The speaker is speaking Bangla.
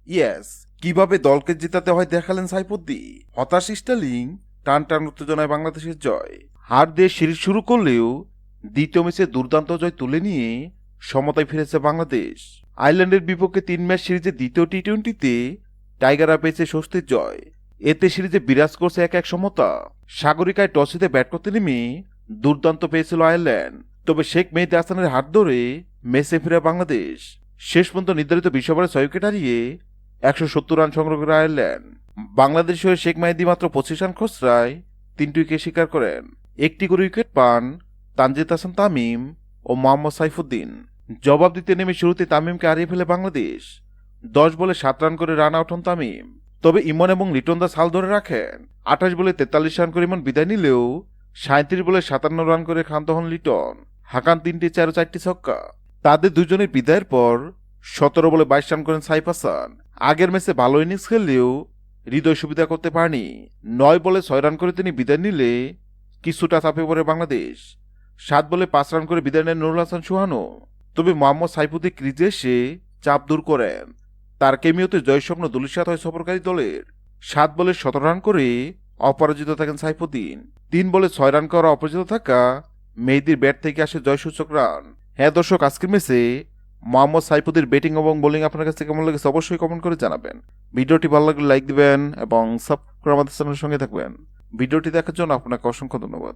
ইয়েস, কিভাবে দলকে জেতাতে হয় দেখালেন সাইফুদ্দিন। হতাশ স্টার্লিং, টান টান উত্তেজনায় বাংলাদেশের জয়। হার দিয়ে সিরিজ শুরু করলেও দ্বিতীয় ম্যাচে দুর্দান্ত জয় তুলে নিয়ে সমতায় ফিরেছে বাংলাদেশ। আয়ারল্যান্ডের বিপক্ষে 3 ম্যাচ সিরিজের দ্বিতীয় টি-20তে টাইগাররা পেয়েছে স্বস্তির জয়। এতে সিরিজে বিরাজ করছে এক সমতা। সাগরিকায় টস জিতে ব্যাট করতে নেমে দুর্দান্ত পেয়েছিল আয়ারল্যান্ড, তবে শেখ মেহেদী হাসানের হাত ধরে ম্যাচে ফিরে বাংলাদেশ। শেষ পর্যন্ত নির্ধারিত 20 ওভারে 6 উইকেট হারিয়ে 170 রান সংগ্রহ করে আয়ারল্যান্ড। বাংলাদেশ হয়ে শেখ মেহেদী মাত্র 25 রান খসড়ায় 3টি উইকেট শিকার করেন। একটি করে উইকেট পান তানজিদ হাসান তামিম ও মোহাম্মদ সাইফুদ্দিন। জবাব দিতে নেমে শুরুতে তামিমকে হারিয়ে ফেলে বাংলাদেশ। 10 বলে 7 রান করে রান আউট হন তামিম, তবে ইমন এবং লিটন দাস হাল ধরে রাখেন। 28 বলে 43 রান করে ইমন বিদায় নিলেও 37 বলে 57 রান করে ক্ষান্ত হন লিটন। হাকান 3টি 4 ও 4টি ছক্কা। তাদের দুজনের বিদায়ের পর 17 বলে 22 রান করেন সাইফ হাসান। আগের ম্যাচে ভালো ইনিংস খেললেও হৃদয় সুবিধা করতে পারেনি। 9 বলে 6 রান করে তিনি বিদায় নিলে কিছুটা চাপে পড়ে বাংলাদেশ। 7 বলে 5 রান করে বিদায় নেন নুরুল হাসান সোহানও, তবে মোহাম্মদ সাইফুদ্দিন ক্রিজে এসে চাপ দূর করেন। তার কেমিওতে জয়স্বপ্ন ধূলিসাৎ হয় সফরকারী দলের। 7 বলে 17 রান করে অপরাজিত থাকেন সাইফুদ্দিন। 3 বলে 6 রান করা অপরাজিত থাকা মেহেদীর ব্যাট থেকে আসে জয়সূচক রান। হ্যাঁ দর্শক, আজকের ম্যাচে মোহাম্মদ সাইফুদ্দিনের ব্যাটিং এবং বোলিং আপনার কাছে কেমন লেগেছে অবশ্যই কমেন্ট করে জানাবেন। ভিডিওটি ভালো লাগলে লাইক দিবেন এবং সাবস্ক্রাইব করে আমাদের চ্যানেলের সঙ্গে থাকবেন। ভিডিওটি দেখার জন্য আপনাকে অসংখ্য ধন্যবাদ।